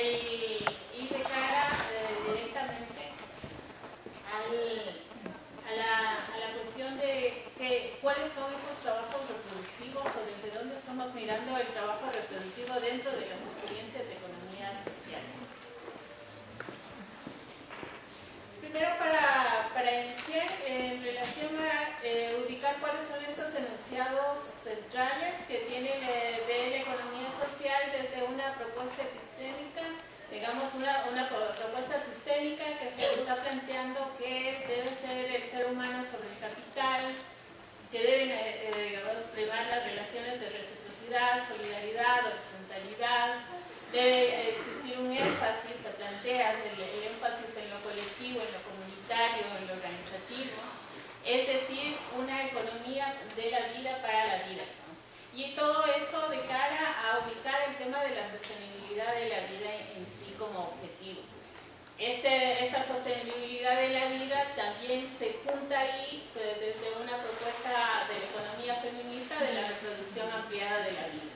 y de cara directamente a la cuestión de cuáles son esos trabajos reproductivos o desde dónde estamos mirando el trabajo reproductivo dentro de las experiencias de economía social. Primero, para iniciar, en relación a ubicar cuáles son estos enunciados centrales que tienen de la economía social desde una propuesta epistémica, digamos una propuesta sistémica que se está planteando que debe ser el ser humano sobre el capital, que deben digamos, primar las relaciones de reciprocidad, solidaridad, horizontalidad. Debe existir un énfasis, se plantea el énfasis en lo colectivo, en lo comunitario, en lo organizativo, es decir, una economía de la vida para la vida, ¿no? Y todo eso de cara a ubicar el tema de la sostenibilidad de la vida en sí como objetivo. Esta sostenibilidad de la vida también se junta ahí desde una propuesta de la economía feminista de la reproducción ampliada de la vida.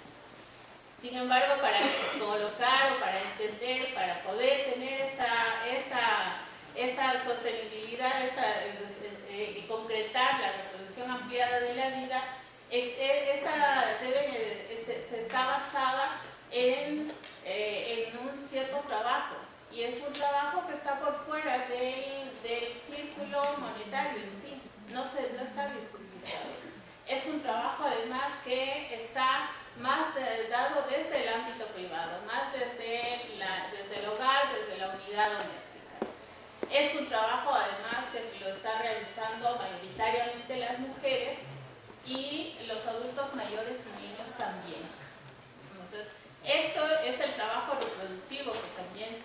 Sin embargo, para colocar o para entender, para poder tener esta sostenibilidad y concretar la reproducción ampliada de la vida, se está basada en un cierto trabajo, y es un trabajo que está por fuera del círculo monetario en sí, no está visibilizado. Es un trabajo además que está más dado desde el ámbito privado, más desde el hogar, desde la unidad doméstica. Es un trabajo además que se lo está realizando mayoritariamente las mujeres y los adultos mayores y niños también. Entonces, esto es el trabajo reproductivo que también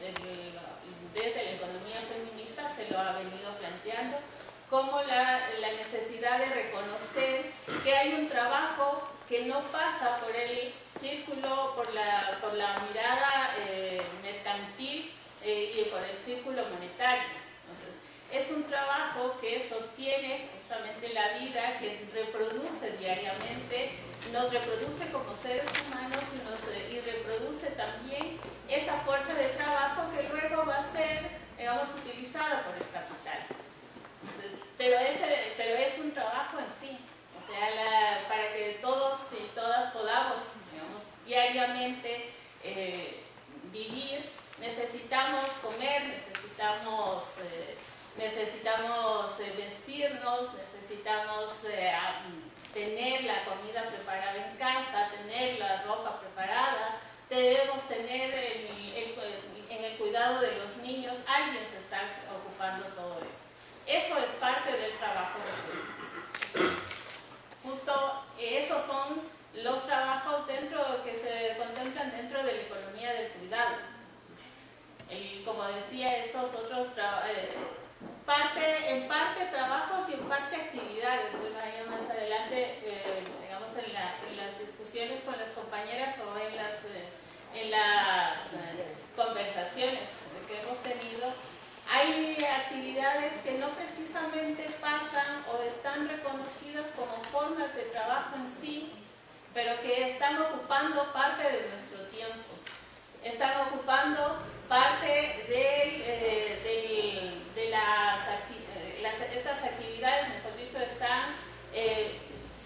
desde la economía feminista se lo ha venido planteando, como la necesidad de reconocer que hay un trabajo que no pasa por el círculo, por la mirada mercantil y por el círculo monetario. Entonces, es un trabajo que sostiene justamente la vida, que reproduce diariamente, nos reproduce como seres humanos y reproduce también esa fuerza de trabajo que luego va a ser, digamos, utilizada por el capital. Entonces, pero es un trabajo en sí. O sea, para que todos y todas podamos, digamos, diariamente vivir, necesitamos comer, necesitamos vestirnos, necesamos tener la comida preparada en casa, tener la ropa preparada, debemos tener en el cuidado de los niños, alguien se está ocupando todo eso. Eso es parte del trabajo reproductivo. Justo esos son los trabajos que se contemplan dentro de la economía del cuidado. Como decía, estos otros en parte trabajos y en parte actividades. Bueno, ahí más adelante, digamos, en las discusiones con las compañeras o en las conversaciones que hemos tenido, hay actividades que no precisamente pasan o están reconocidas como formas de trabajo en sí, pero que están ocupando parte de nuestro tiempo. Están ocupando parte de estas actividades, mejor dicho,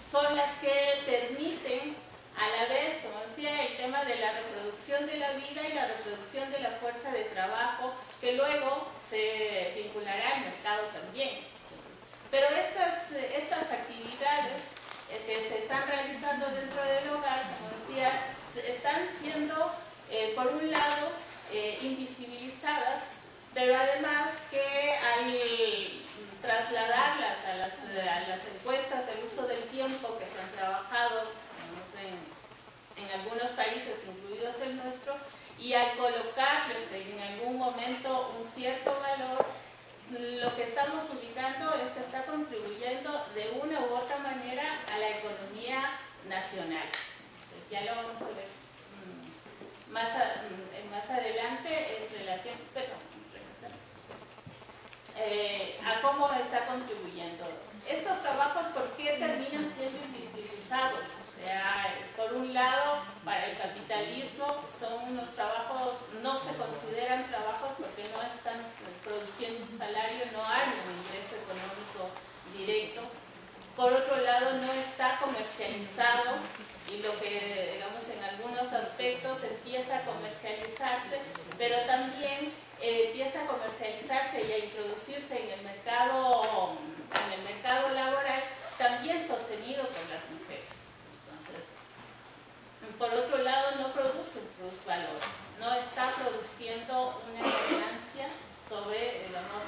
son las que permiten a la vez, como decía, el tema de la reproducción de la vida y la reproducción de la fuerza de trabajo, que luego se vinculará al mercado también. Pero estas actividades que se están realizando dentro del hogar, como decía, están siendo, por un lado, invisibilizadas, pero además que al trasladarlas a las encuestas del uso del tiempo que se han trabajado, en algunos países, incluidos el nuestro, y al colocarles en algún momento un cierto valor, lo que estamos ubicando es que está contribuyendo de una u otra manera a la economía nacional. Entonces, ya lo vamos a ver más adelante en relación, a cómo está contribuyendo. Estos trabajos, ¿por qué terminan siendo invisibilizados? O sea, por un lado, para el capitalismo son unos trabajos, no se comercializado y lo que, digamos, en algunos aspectos empieza a comercializarse, pero también empieza a comercializarse y a introducirse en el mercado laboral, también sostenido por las mujeres. Entonces, por otro lado, no produce plusvalor, no está produciendo una ganancia sobre, digamos,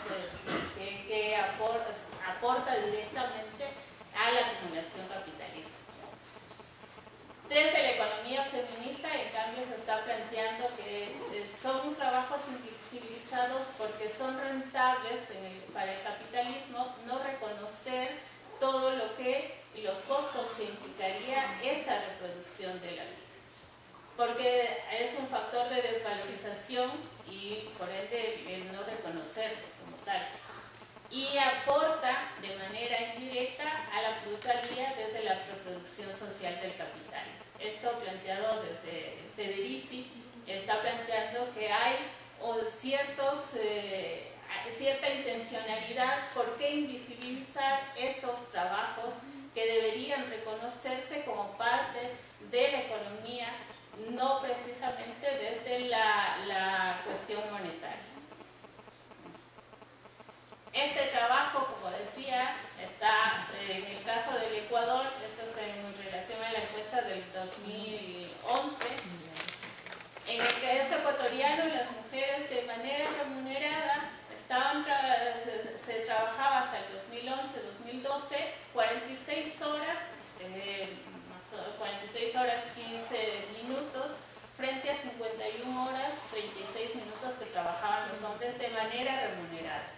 que aporta directamente a la acumulación capitalista. Desde la economía feminista, en cambio, se está planteando que son trabajos invisibilizados porque son rentables para el capitalismo no reconocer todo lo que y los costos que implicaría esta reproducción de la vida. Porque es un factor de desvalorización y por ende el no reconocerlo como tal. Y aporta de manera indirecta a la plusvalía desde la reproducción social del capital. Esto planteado desde Federici está planteando que hay cierta intencionalidad por qué invisibilizar estos trabajos que deberían reconocerse como parte de la economía, no precisamente desde la cuestión monetaria. Este trabajo, como decía, está en el caso del Ecuador, esto es en relación a la encuesta del 2011. En el caso ecuatoriano, las mujeres de manera remunerada se trabajaba hasta el 2011-2012 46 horas 15 minutos frente a 51 horas 36 minutos que trabajaban los hombres de manera remunerada.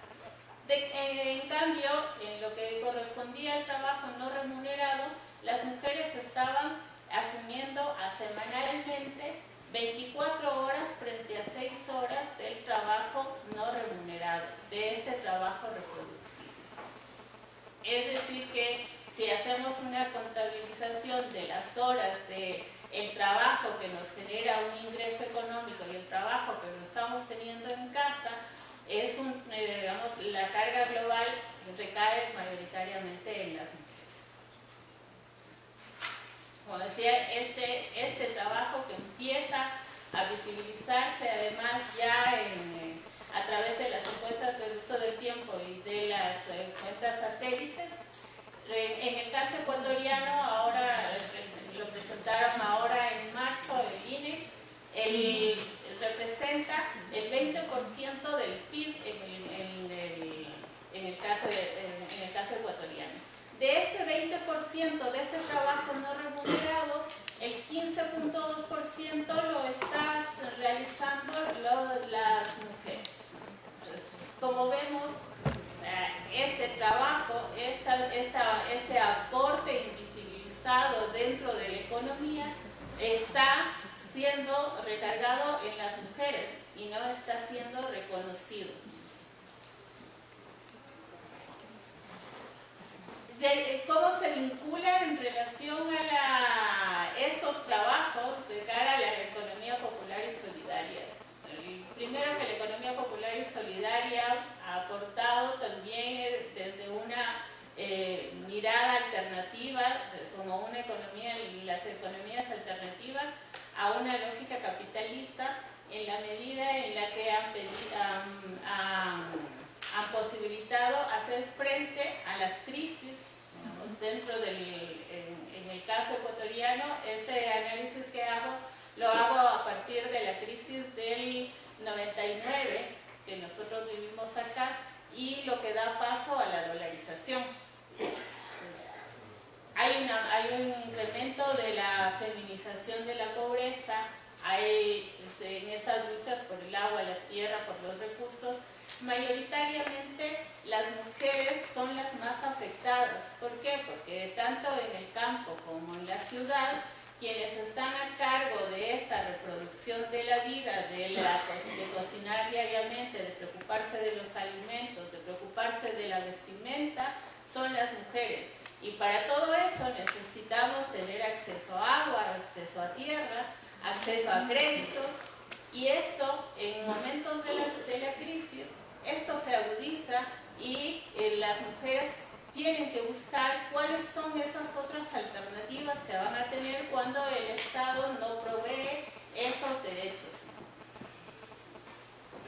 En cambio, en lo que correspondía al trabajo no remunerado, las mujeres estaban asumiendo semanalmente 24 horas frente a 6 horas del trabajo no remunerado, de este trabajo reproductivo. Es decir que si hacemos una contabilización de las horas del trabajo que nos genera un ingreso económico y el trabajo que lo estamos teniendo en casa, es digamos, la carga global recae mayoritariamente en las mujeres. Como decía, este trabajo que empieza a visibilizarse además ya a través de las encuestas del uso del tiempo y de las cuentas satélites. En el caso ecuatoriano, ahora lo presentaron ahora en marzo el INE, representa el 20% del PIB en el caso ecuatoriano. De ese 20% de ese trabajo no remunerado, el 15.2% lo están realizando las mujeres. Entonces, como vemos, este trabajo, este aporte invisibilizado dentro de la economía está siendo recargado en las mujeres y no está siendo reconocido. ¿Cómo se vincula en relación a estos trabajos de cara a la economía popular y solidaria? Primero, que la economía popular y solidaria ha aportado también desde una mirada alternativa, como una economía, las economías alternativas, a una lógica capitalista, en la medida en la que han posibilitado hacer frente a las crisis, digamos, dentro en el caso ecuatoriano. Este análisis que lo hago a partir de la crisis del 99 que nosotros vivimos acá y lo que da paso a la dolarización. Hay un incremento de la feminización de la pobreza, en estas luchas por el agua, la tierra, por los recursos, mayoritariamente las mujeres son las más afectadas. ¿Por qué? Porque tanto en el campo como en la ciudad, quienes están a cargo de esta reproducción de la vida, de cocinar diariamente, de preocuparse de los alimentos, de preocuparse de la vestimenta, son las mujeres. Y para todo eso necesitamos tener acceso a agua, acceso a tierra, acceso a créditos, y esto, en momentos de la crisis, esto se agudiza y las mujeres tienen que buscar cuáles son esas otras alternativas que van a tener cuando el Estado no provee esos derechos,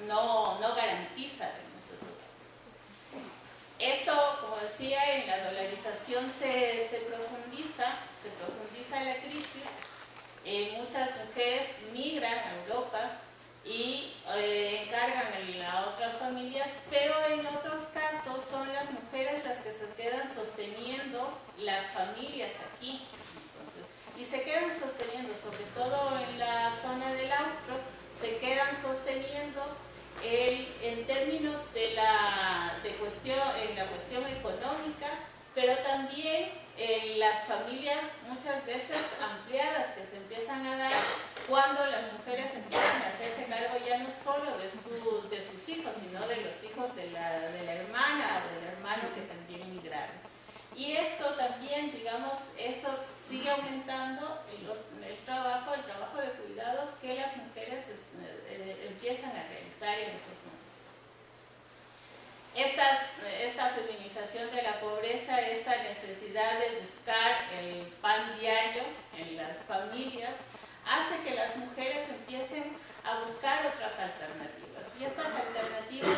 no garantiza esos derechos. Esto, como decía, en la dolarización se profundiza la crisis. Muchas mujeres migran a Europa y encargan a otras familias, pero en otros casos son las mujeres las que se quedan sosteniendo las familias aquí. Entonces, y se quedan sosteniendo, sobre todo en la zona del Austro, se quedan sosteniendo en términos de la cuestión económica, pero también en las familias muchas veces ampliadas que se empiezan a dar cuando las mujeres empiezan a hacerse cargo ya no solo de sus hijos, sino de los hijos de la hermana o del hermano que también migraron. Y esto también, digamos, eso sigue aumentando el trabajo de cuidados que las mujeres empiezan a realizar en esos momentos. Esta feminización de la pobreza, esta necesidad de buscar el pan diario en las familias, hace que las mujeres empiecen a buscar otras alternativas. Y estas alternativas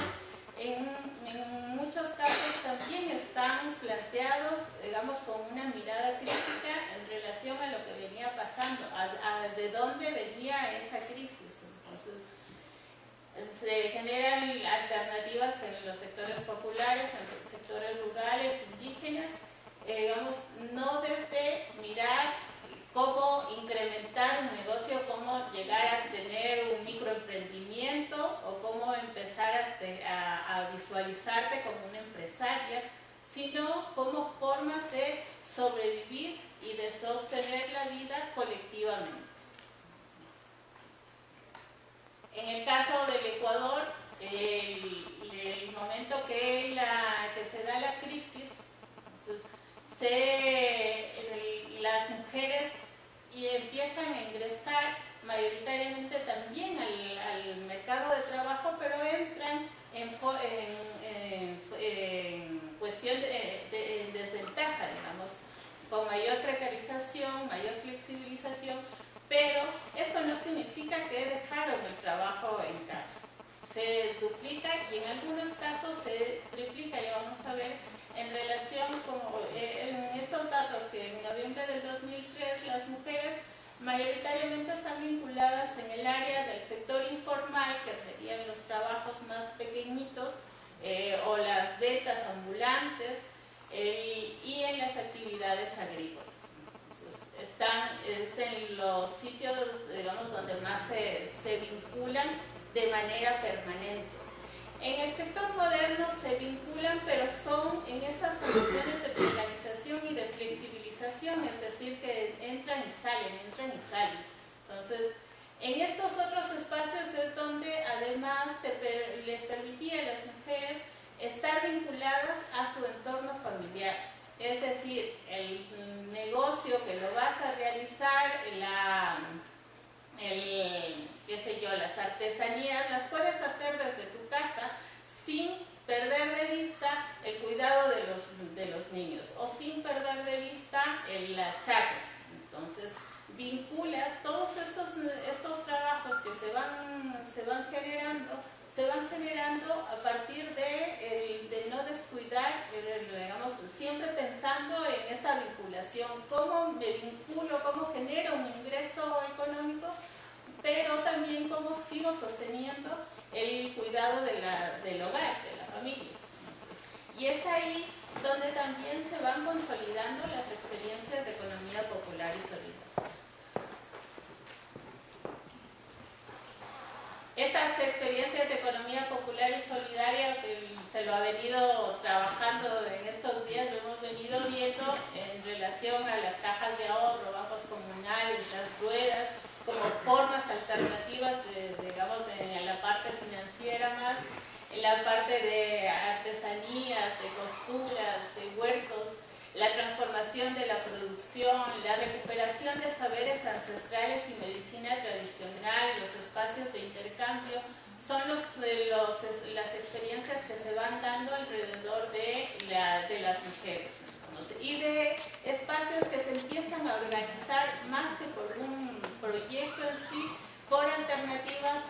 en muchos casos también están planteados, digamos, con una mirada crítica en relación a lo que venía pasando, de dónde venía esa crisis. Entonces, se generan alternativas en los sectores populares, en los sectores rurales, indígenas, digamos, no desde mirar cómo incrementar un negocio, cómo llegar a tener un microemprendimiento o cómo empezar a visualizarte como una empresaria, sino como formas de sobrevivir y de sostener la vida colectivamente. En el caso del Ecuador, el momento que se da la crisis, entonces, las mujeres empiezan a ingresar mayoritariamente también al mercado de trabajo, pero entran en cuestión de desventaja, digamos, con mayor precarización, mayor flexibilización, pero eso no significa que dejaron el trabajo en casa. Se duplica y en algunos casos se triplica, ya vamos a ver, en relación en estos datos que en noviembre del 2003 las mujeres mayoritariamente están vinculadas en el área del sector informal, que serían los trabajos más pequeñitos o las ventas ambulantes y en las actividades agrícolas. Es en los sitios, digamos, donde más se vinculan de manera permanente. En el sector moderno se vinculan, pero son en estas condiciones de precarización y de flexibilización, es decir, que entran y salen. Entonces, en estos otros espacios es donde además les permitía a las mujeres estar vinculadas a su entorno familiar. Es decir, el negocio que lo vas a realizar, las artesanías, las puedes hacer desde tu casa sin perder de vista el cuidado de los niños o sin perder de vista la chacra. Entonces, vinculas todos estos trabajos que se van generando a partir de no descuidar, digamos, siempre pensando en esta vinculación, cómo me vinculo, cómo genero un ingreso económico, pero también cómo sigo sosteniendo el cuidado del hogar, de la familia. Entonces, y es ahí donde también se van consolidando las experiencias de economía popular y solidaria. Estas experiencias de economía popular y solidaria, que se lo ha venido trabajando en estos días, lo hemos venido viendo en relación a las cajas de ahorro, bancos comunales, las ruedas, como formas alternativas en la parte financiera más, en la parte de artesanías, de costuras, de huertos, la transformación de la producción, la recuperación de saberes ancestrales y medicina tradicional, los espacios de intercambio, son las experiencias que se van dando alrededor de las mujeres. organizar más que por un proyecto en sí, por alternativas,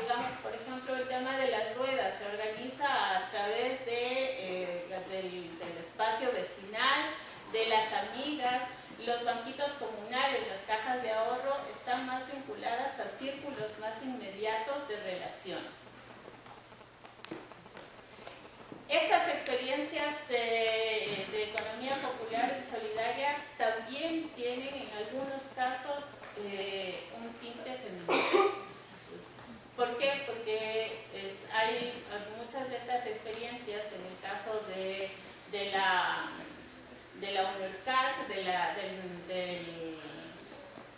digamos, por ejemplo, el tema de las ruedas se organiza a través del espacio vecinal, de las amigas, los banquitos comunales, las cajas de ahorro están más vinculadas a círculos más inmediatos de relaciones. Estas experiencias de economía popular y solidaria también tienen en algunos casos un tinte feminista. ¿Por qué? Porque hay muchas de estas experiencias, en el caso de la UNIRCAC,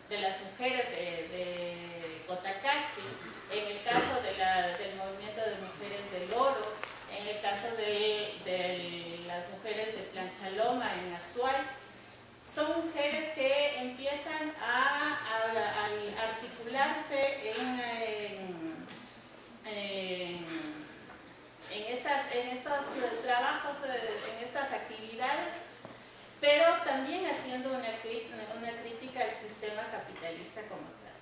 de las mujeres de Cotacachi, en el caso del movimiento de mujeres del Oro, en el caso de las mujeres de Planchaloma en Azuay, son mujeres que empiezan a articularse en estos trabajos, en estas actividades, pero también haciendo una crítica al sistema capitalista como tal,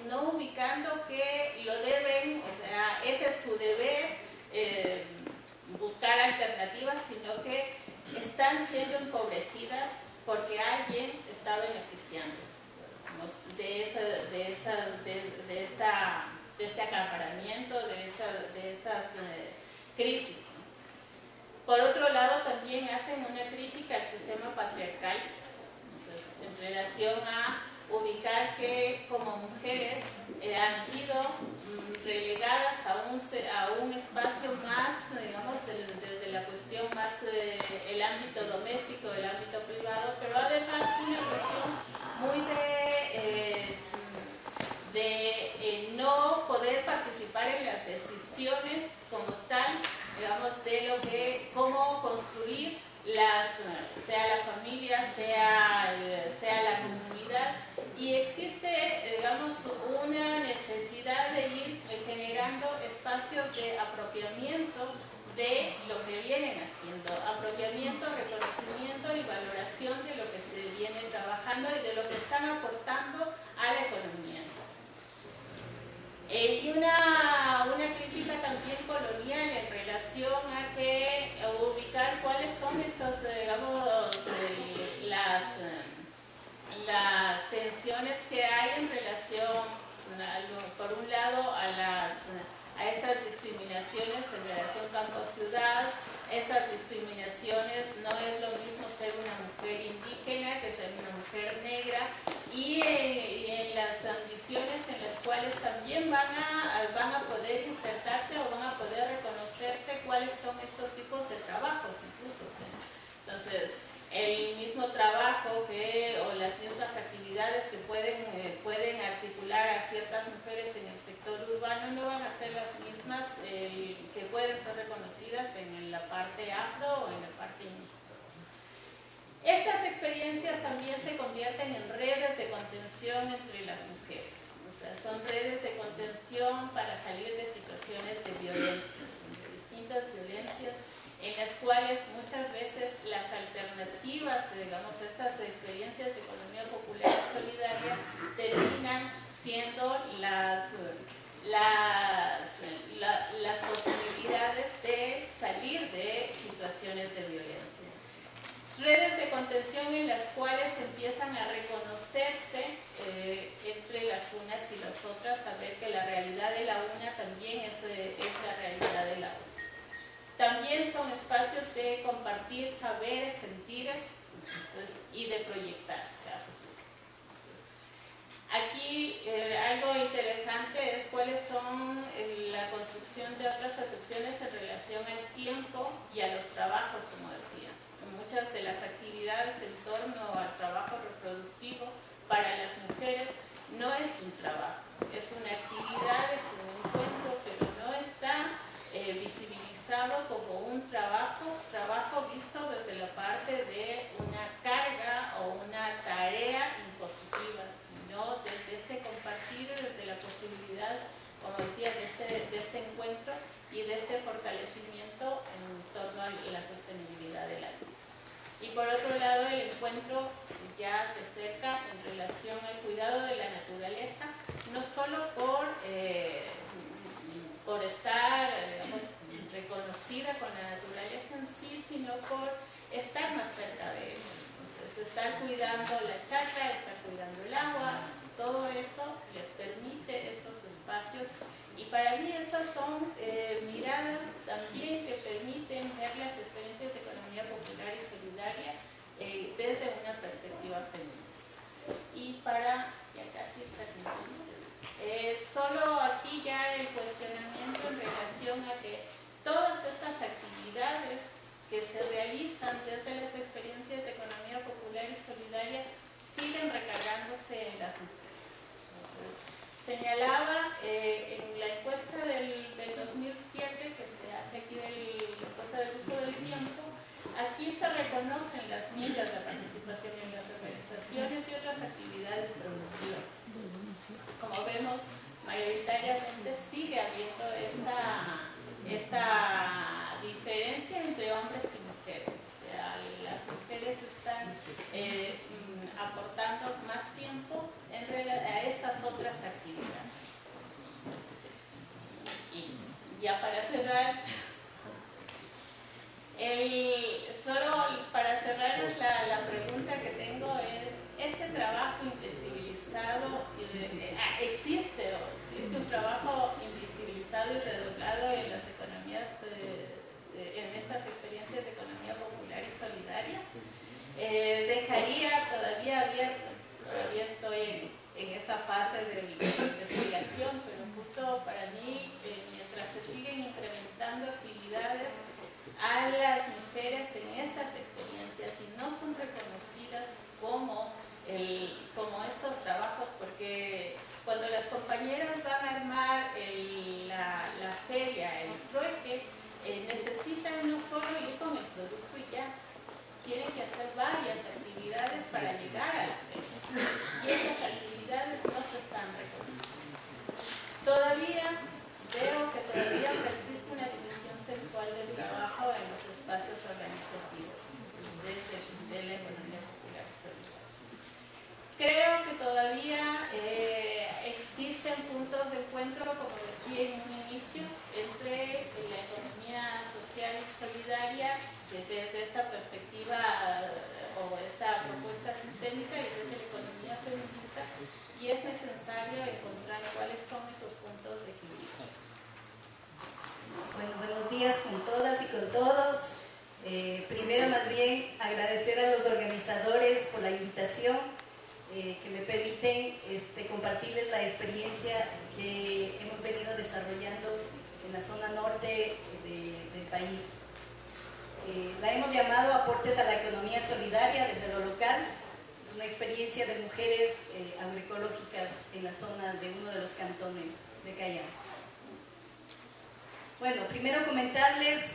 no ubicando que lo deben, o sea, ese es su deber, buscar alternativas, sino que están siendo empobrecidas porque alguien está beneficiándose de este acaparamiento, de estas crisis. Por otro lado, también hacen una crítica al sistema patriarcal, entonces, en relación a ubicar que como mujeres han sido relegadas a un espacio más, digamos, desde la cuestión más el ámbito doméstico, el ámbito privado, pero además una cuestión muy de no poder participar en las decisiones como tal, digamos, de cómo construir sea la familia, sea la comunidad, y existe, digamos, una necesidad de ir generando espacios de apropiamiento de lo que vienen haciendo, apropiamiento, reconocimiento y valoración de lo que se viene trabajando y de lo que están aportando a la economía. Y una crítica también colonial en relación a que ubicar cuáles son estos, digamos, las tensiones que hay en relación, por un lado, a estas discriminaciones en relación campo-ciudad. Estas discriminaciones no es lo mismo ser una mujer indígena que ser una mujer negra, y en las condiciones en las cuales también van a poder insertarse o van a poder reconocerse cuáles son estos tipos de trabajos incluso. ¿Sí? Entonces, el mismo trabajo o las mismas actividades que pueden articular a ciertas mujeres en el sector urbano no van a ser las mismas que pueden ser reconocidas en la parte afro o en la parte indígena. Estas experiencias también se convierten en redes de contención entre las mujeres. O sea, son redes de contención para salir de situaciones de violencias, de distintas violencias, en las cuales muchas veces las alternativas, digamos, estas experiencias de economía popular y solidaria terminan siendo las posibilidades de salir de situaciones de violencia. Redes de contención en las cuales empiezan a reconocerse entre las unas y las otras, saber que la realidad de la una también es la realidad de la otra. También son espacios de compartir saberes, sentires, entonces, y de proyectarse. Aquí algo interesante es cuáles son la construcción de otras acepciones en relación al tiempo y a los trabajos, como decía. Muchas de las actividades en torno al trabajo reproductivo para las mujeres no es un trabajo, es una actividad, es un encuentro, pero no está visibilizado como un trabajo visto desde la parte de una carga o una tarea impositiva, sino desde este compartir, desde la posibilidad, como decía, de este encuentro y de este fortalecimiento en torno a la sostenibilidad de la vida. Y por otro lado, el encuentro ya de cerca en relación al cuidado de la naturaleza, no solo por estar reconocida con la naturaleza en sí, sino por estar más cerca de ella. Entonces, estar cuidando la chacra, estar cuidando el agua, todo eso les permite estos espacios. Y para mí esas son miradas también que permiten ver las experiencias de economía popular y solidaria desde una perspectiva feminista. Y para, ya casi terminando, solo aquí ya el cuestionamiento en relación a que todas estas actividades que se realizan desde las experiencias de economía popular y solidaria siguen recargándose en las mujeres. Entonces, señalaba en la encuesta del 2007 que se hace aquí, la encuesta del uso del tiempo, aquí se reconocen las migas de participación en las organizaciones y otras actividades productivas. Como vemos, mayoritariamente sigue habiendo esta diferencia entre hombres y mujeres. O sea, las mujeres están aportando más tiempo a estas otras actividades. Y ya para cerrar, solo para cerrar la pregunta que tengo es, ¿este trabajo invisibilizado existe un trabajo invisibilizado y redoblado en las economías, en estas experiencias de economía popular y solidaria? Dejaría todavía abierto, todavía estoy en esa fase de investigación, pero justo para mí, mientras se siguen incrementando actividades a las mujeres en estas experiencias y no son reconocidas como estos trabajos, porque cuando las compañeras van a armar la feria, el trueque, necesitan no solo ir con el producto y ya, tienen que hacer varias actividades para llegar a la feria, y esas actividades no se están reconociendo. Veo que todavía persiste una división sexual del trabajo en los espacios organizativos de la economía popular y solidaria. Creo que todavía existen puntos de encuentro, como decía en un inicio, entre la economía social y solidaria desde esta perspectiva o esta propuesta sistémica y desde la economía feminista, y es necesario encontrar cuáles son esos puntos de equilibrio. Bueno, buenos días con todas y con todos. Primero, más bien, agradecer a los organizadores por la invitación, que me permiten compartirles la experiencia que hemos venido desarrollando en la zona norte del país. La hemos llamado Aportes a la Economía Solidaria desde lo local. Es una experiencia de mujeres agroecológicas en la zona de uno de los cantones de Callao. Bueno, primero comentarles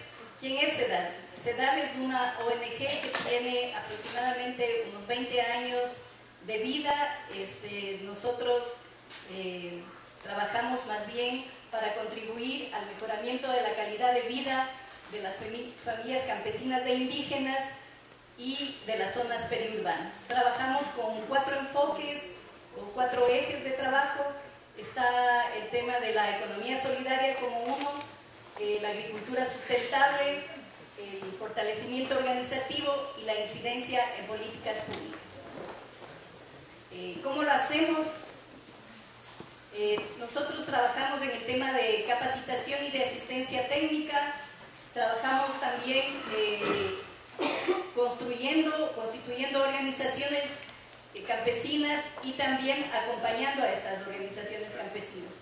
quién es CEDAL. CEDAL es una ONG que tiene aproximadamente unos 20 años de vida. Nosotros trabajamos más bien para contribuir al mejoramiento de la calidad de vida de las familias campesinas e indígenas y de las zonas periurbanas. Trabajamos con 4 enfoques o 4 ejes de trabajo. Está el tema de la economía solidaria como uno, la agricultura sustentable, el fortalecimiento organizativo y la incidencia en políticas públicas. ¿Cómo lo hacemos? Nosotros trabajamos en el tema de capacitación y de asistencia técnica. Trabajamos también constituyendo organizaciones campesinas y también acompañando a estas organizaciones campesinas.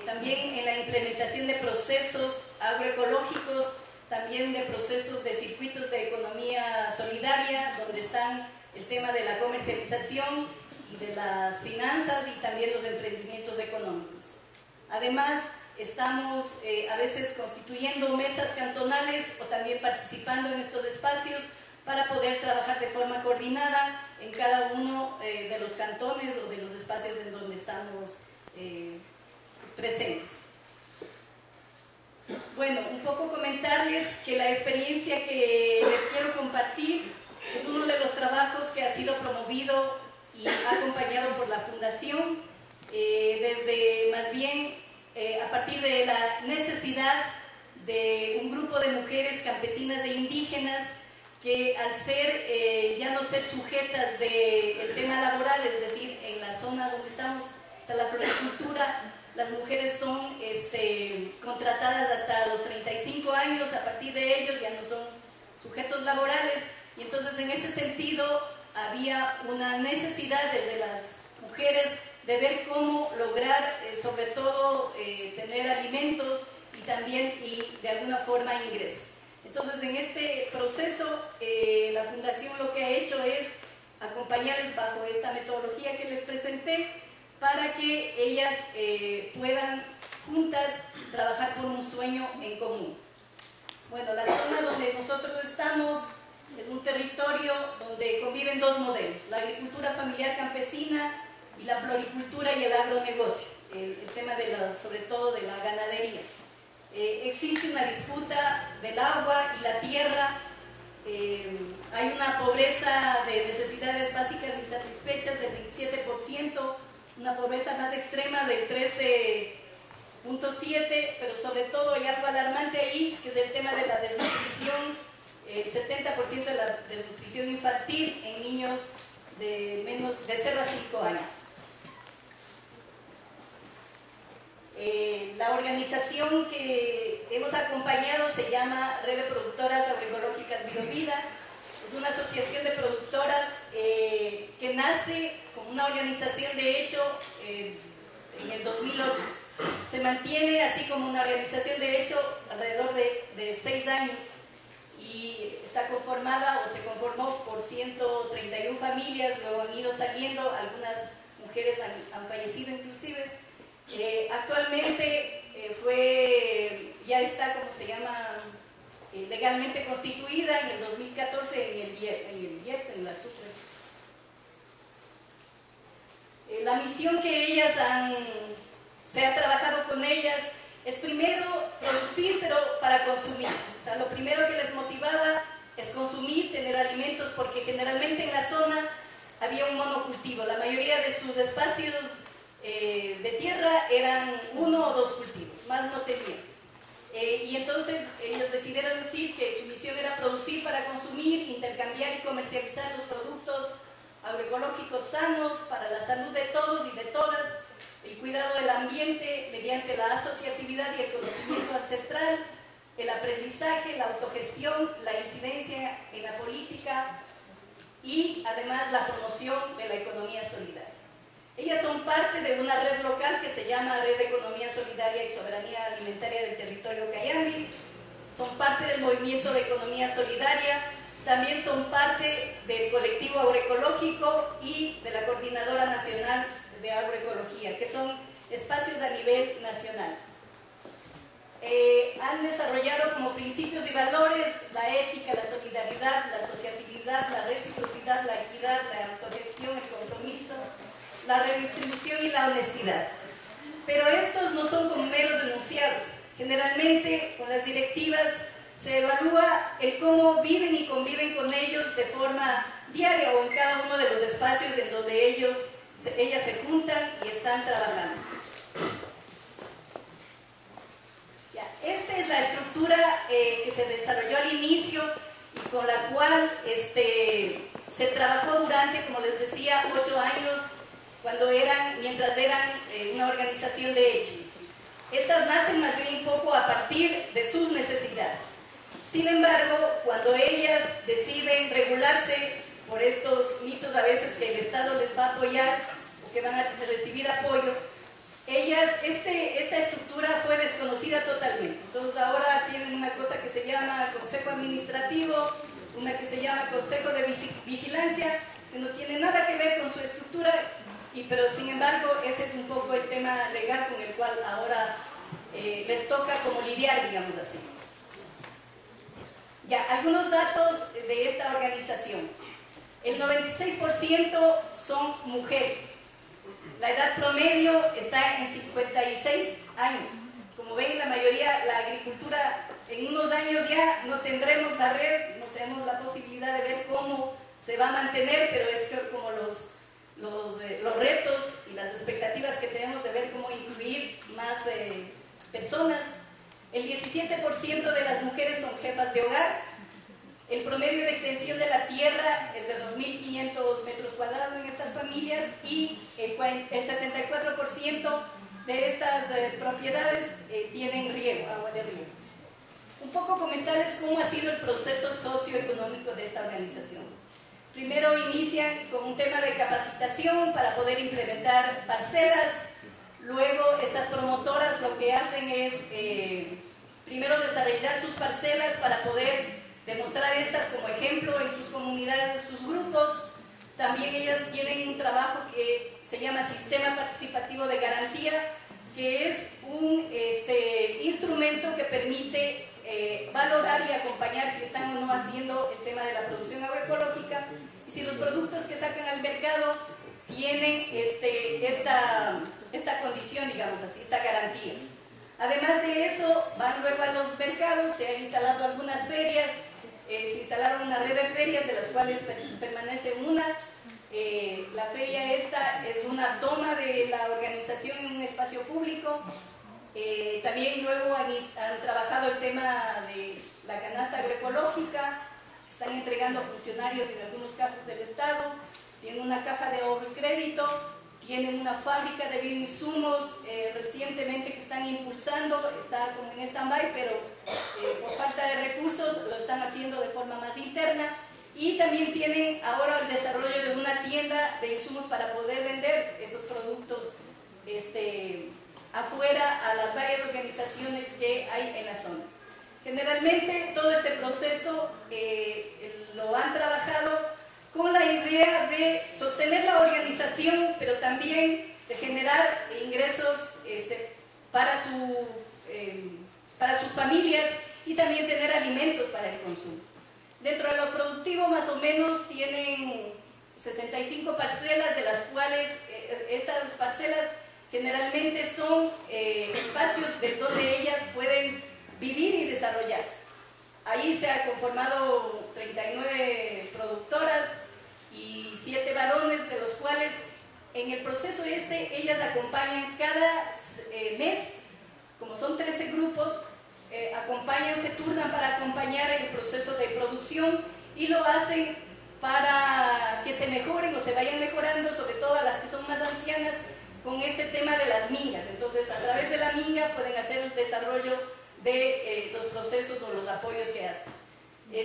También en la implementación de procesos agroecológicos, también de procesos de circuitos de economía solidaria, donde están el tema de la comercialización y de las finanzas y también los emprendimientos económicos. Además, estamos a veces constituyendo mesas cantonales o también participando en estos espacios para poder trabajar de forma coordinada en cada uno de los cantones o de los espacios en donde estamos presentes. Bueno, un poco comentarles que la experiencia que les quiero compartir es uno de los trabajos que ha sido promovido acompañado por la Fundación, desde más bien a partir de la necesidad de un grupo de mujeres campesinas e indígenas que al ser, ya no ser sujetas del tema laboral, es decir, en la zona donde estamos, está la floricultura, las mujeres son contratadas hasta los 35 años, a partir de ellos ya no son sujetos laborales, y entonces en ese sentido había una necesidad desde las mujeres de ver cómo lograr, sobre todo, tener alimentos y también, y de alguna forma, ingresos. Entonces, en este proceso, la Fundación lo que ha hecho es acompañarles bajo esta metodología que les presenté para que ellas puedan juntas trabajar por un sueño en común. Bueno, la zona donde nosotros estamos es un territorio donde conviven dos modelos, la agricultura familiar campesina y la floricultura y el agronegocio, el tema de sobre todo de la ganadería. Existe una disputa del agua y la tierra, hay una pobreza de necesidades básicas insatisfechas del 27%, una pobreza más extrema del 13.7%, pero sobre todo hay algo alarmante ahí, que es el tema de la desnutrición, el 70% de la desnutrición infantil en niños de 0 a 5 años. La organización que hemos acompañado se llama Red de Productoras Agroecológicas Biovida. Es una asociación de productoras que nace como una organización de hecho en el 2008. Se mantiene así como una organización de hecho alrededor de 6 años y está conformada o se conformó por 131 familias, luego han ido saliendo, algunas mujeres han fallecido inclusive. Actualmente ya está, como se llama, legalmente constituida en el 2014 en el IEPS, en la SUCRE. La misión que ellas se ha trabajado con ellas es primero producir, pero para consumir. O sea, lo primero que les motivaba es consumir, tener alimentos, porque generalmente en la zona había un monocultivo. La mayoría de sus espacios de tierra eran 1 o 2 cultivos, más no tenían. Y entonces ellos decidieron decir que su misión era producir para consumir, intercambiar y comercializar los productos agroecológicos sanos para la salud de todos y de todas, el cuidado del ambiente mediante la asociatividad y el conocimiento ancestral, el aprendizaje, la autogestión, la incidencia en la política y además la promoción de la economía solidaria. Ellas son parte de una red local que se llama Red de Economía Solidaria y Soberanía Alimentaria del Territorio Cayambe. Son parte del movimiento de economía solidaria, también son parte del colectivo agroecológico y de la Coordinadora Nacional de Agroecología, que son espacios a nivel nacional. Han desarrollado como principios y valores la ética, la solidaridad, la asociatividad, la reciprocidad, la equidad, la autogestión, el compromiso, la redistribución y la honestidad. Pero estos no son como meros enunciados. Generalmente, con las directivas, se evalúa el cómo viven y conviven con ellos de forma diaria o en cada uno de los espacios en donde ellas se juntan y están trabajando. Esta es la estructura que se desarrolló al inicio y con la cual se trabajó durante, como les decía, 8 años, mientras eran una organización de hecho. Estas nacen más bien un poco a partir de sus necesidades. Sin embargo, cuando ellas deciden regularse por estos mitos a veces que el Estado les va a apoyar o que van a recibir apoyo, esta estructura fue desconocida totalmente. Entonces ahora tienen una cosa que se llama Consejo Administrativo, una que se llama Consejo de Vigilancia, que no tiene nada que ver con su estructura, pero sin embargo ese es un poco el tema legal con el cual ahora les toca como lidiar, digamos así. Ya, algunos datos de esta organización. El 96% son mujeres. La edad promedio está en 56 años. Como ven, la mayoría, la agricultura, en unos años ya no tendremos la red, no tenemos la posibilidad de ver cómo se va a mantener, pero es que como los más personas. El 17% de las mujeres son jefas de hogar. El promedio de extensión de la tierra es de 2.500 metros cuadrados en estas familias y el 74% de estas propiedades tienen riego, agua de riego. Un poco comentarles cómo ha sido el proceso socioeconómico de esta organización. Primero inician con un tema de capacitación para poder implementar parcelas. Luego estas promotoras lo que hacen es primero desarrollar sus parcelas para poder demostrar estas como ejemplo en sus comunidades, en sus grupos. También ellas tienen un trabajo que se llama Sistema Participativo de Garantía, que es un instrumento que permite valorar y acompañar si están o no haciendo el tema de la producción agroecológica y si los productos que sacan al mercado tienen esta condición, digamos así, esta garantía. Además de eso, van luego a los mercados, se han instalado algunas ferias, se instalaron una red de ferias de las cuales permanece una. La feria esta es una toma de la organización en un espacio público. También luego han trabajado el tema de la canasta agroecológica, están entregando a funcionarios en algunos casos del Estado, tienen una caja de ahorro y crédito, tienen una fábrica de bioinsumos recientemente que están impulsando, está como en stand-by, pero por falta de recursos lo están haciendo de forma más interna. Y también tienen ahora el desarrollo de una tienda de insumos para poder vender esos productos afuera a las varias organizaciones que hay en la zona. Generalmente todo este proceso lo han trabajado con la idea de sostener la organización, pero también de generar ingresos para sus familias y también tener alimentos para el consumo. Dentro de lo productivo más o menos tienen 65 parcelas, de las cuales estas parcelas generalmente son espacios de donde ellas pueden vivir y desarrollarse. Ahí se ha conformado 39 productoras y 7 varones, de los cuales en el proceso ellas acompañan cada mes, como son 13 grupos, se turnan para acompañar en el proceso de producción y lo hacen para que se mejoren o se vayan mejorando, sobre todo a las que son más ancianas, con este tema de las mingas. Entonces, a través de la minga pueden hacer el desarrollo de los procesos o los apoyos que hacen.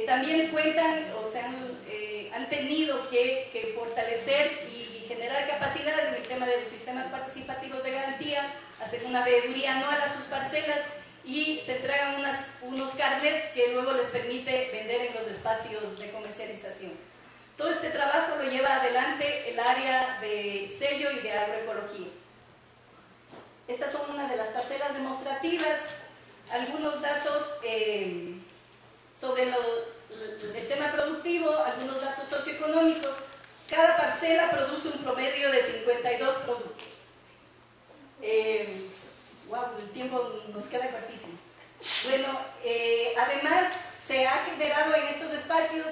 También cuentan o se han tenido que fortalecer y generar capacidades en el tema de los sistemas participativos de garantía, hacen una veeduría anual a sus parcelas y se entregan unos carnets que luego les permite vender en los espacios de comercialización. Todo este trabajo lo lleva adelante el área de sello y de agroecología. Estas son una de las parcelas demostrativas, algunos datos sobre el tema productivo, algunos datos socioeconómicos. Cada parcela produce un promedio de 52 productos. Wow, el tiempo nos queda cortísimo. Bueno, además se ha generado en estos espacios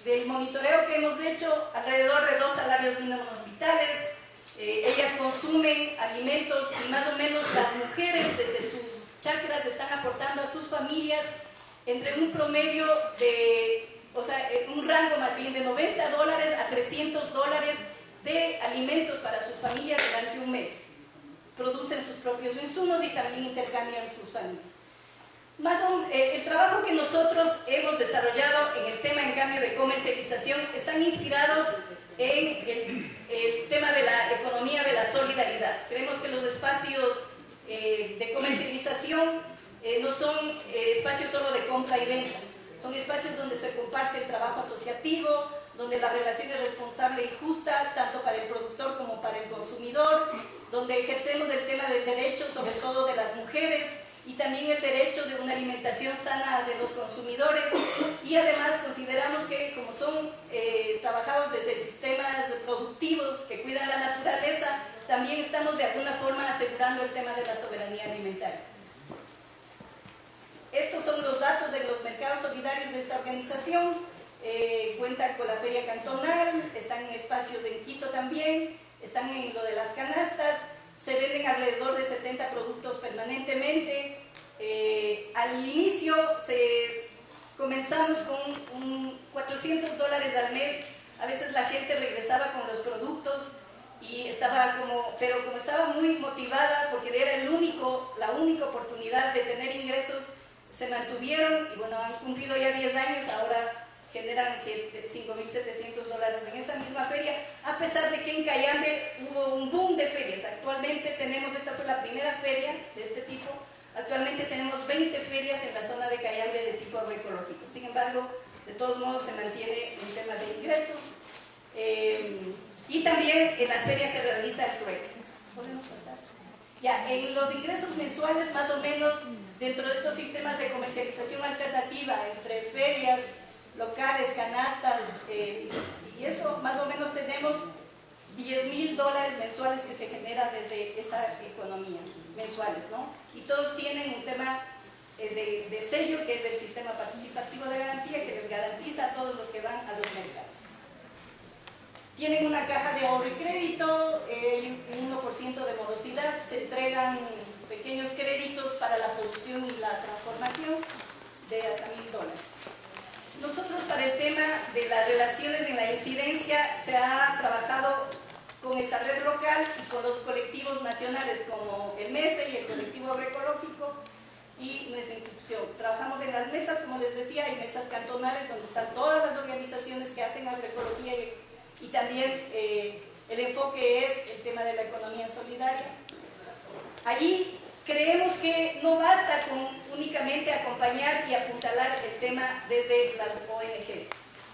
del monitoreo que hemos hecho alrededor de 2 salarios mínimos vitales. Ellas consumen alimentos y más o menos las mujeres desde sus chacras están aportando a sus familias entre un promedio un rango más bien de $90 a $300 de alimentos para sus familias durante un mes. Producen sus propios insumos y también intercambian sus familias. El trabajo que nosotros hemos desarrollado en el tema, en cambio, de comercialización, están inspirados en el tema de la economía de la solidaridad. Creemos que los espacios de comercialización no son espacios solo de compra y venta, son espacios donde se comparte el trabajo asociativo, donde la relación es responsable y justa, tanto para el productor como para el consumidor, donde ejercemos el tema del derecho, sobre todo de las mujeres, y también el derecho de una alimentación sana de los consumidores, y además consideramos que como son trabajados desde sistemas productivos que cuidan la naturaleza, también estamos de alguna forma asegurando el tema de la soberanía alimentaria. Estos son los datos de los mercados solidarios de esta organización. Cuentan con la feria cantonal, están en espacios de Quito también, están en lo de las canastas, se venden alrededor de 70 productos permanentemente. Al inicio comenzamos con $400 al mes. A veces la gente regresaba con los productos y pero como estaba muy motivada porque era la única oportunidad de tener ingresos, se mantuvieron y bueno, han cumplido ya 10 años, ahora generan $5.700 en esa misma feria, a pesar de que en Cayambe hubo un boom de ferias. Actualmente esta fue la primera feria de este tipo, actualmente tenemos 20 ferias en la zona de Cayambe de tipo agroecológico. Sin embargo, de todos modos se mantiene el tema de ingresos. Y también en las ferias se realiza el trueque. ¿Podemos pasar? Ya, en los ingresos mensuales, más o menos, dentro de estos sistemas de comercialización alternativa, entre ferias, locales, canastas, y eso, más o menos tenemos $10.000 mensuales que se genera desde esta economía, mensuales, ¿no? Y todos tienen un tema de sello, que es del sistema participativo de garantía, que les garantiza a todos los que van a los mercados. Tienen una caja de ahorro y crédito, un 1% de morosidad, se entregan pequeños créditos para la producción y la transformación de hasta $1.000. Nosotros, para el tema de las relaciones en la incidencia, se ha trabajado con esta red local y con los colectivos nacionales como el MESE y el colectivo agroecológico y nuestra institución. Trabajamos en las mesas, como les decía, hay mesas cantonales donde están todas las organizaciones que hacen agroecología y también el enfoque es el tema de la economía solidaria. Allí creemos que no basta con únicamente acompañar y apuntalar el tema desde las ONG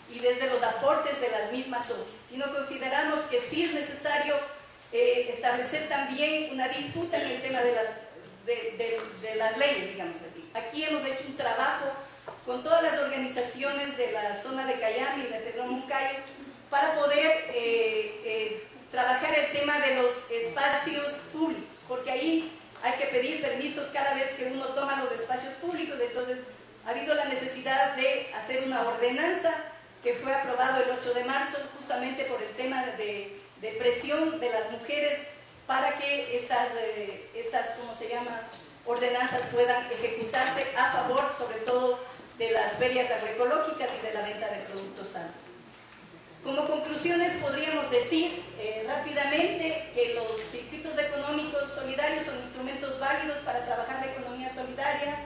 y desde los aportes de las mismas socias, sino consideramos que sí es necesario establecer también una disputa en el tema de las leyes, digamos así. Aquí hemos hecho un trabajo con todas las organizaciones de la zona de Cayambe y de Pedro Moncayo para poder trabajar el tema de los espacios públicos, porque ahí hay que pedir permisos cada vez que uno toma los espacios públicos. Entonces ha habido la necesidad de hacer una ordenanza que fue aprobado el 8 de marzo justamente por el tema de presión de las mujeres para que estas ¿cómo se llama?, ordenanzas puedan ejecutarse a favor sobre todo de las ferias agroecológicas y de la venta de productos sanos. Como conclusiones podríamos decir rápidamente que los circuitos económicos solidarios son instrumentos válidos para trabajar la economía solidaria,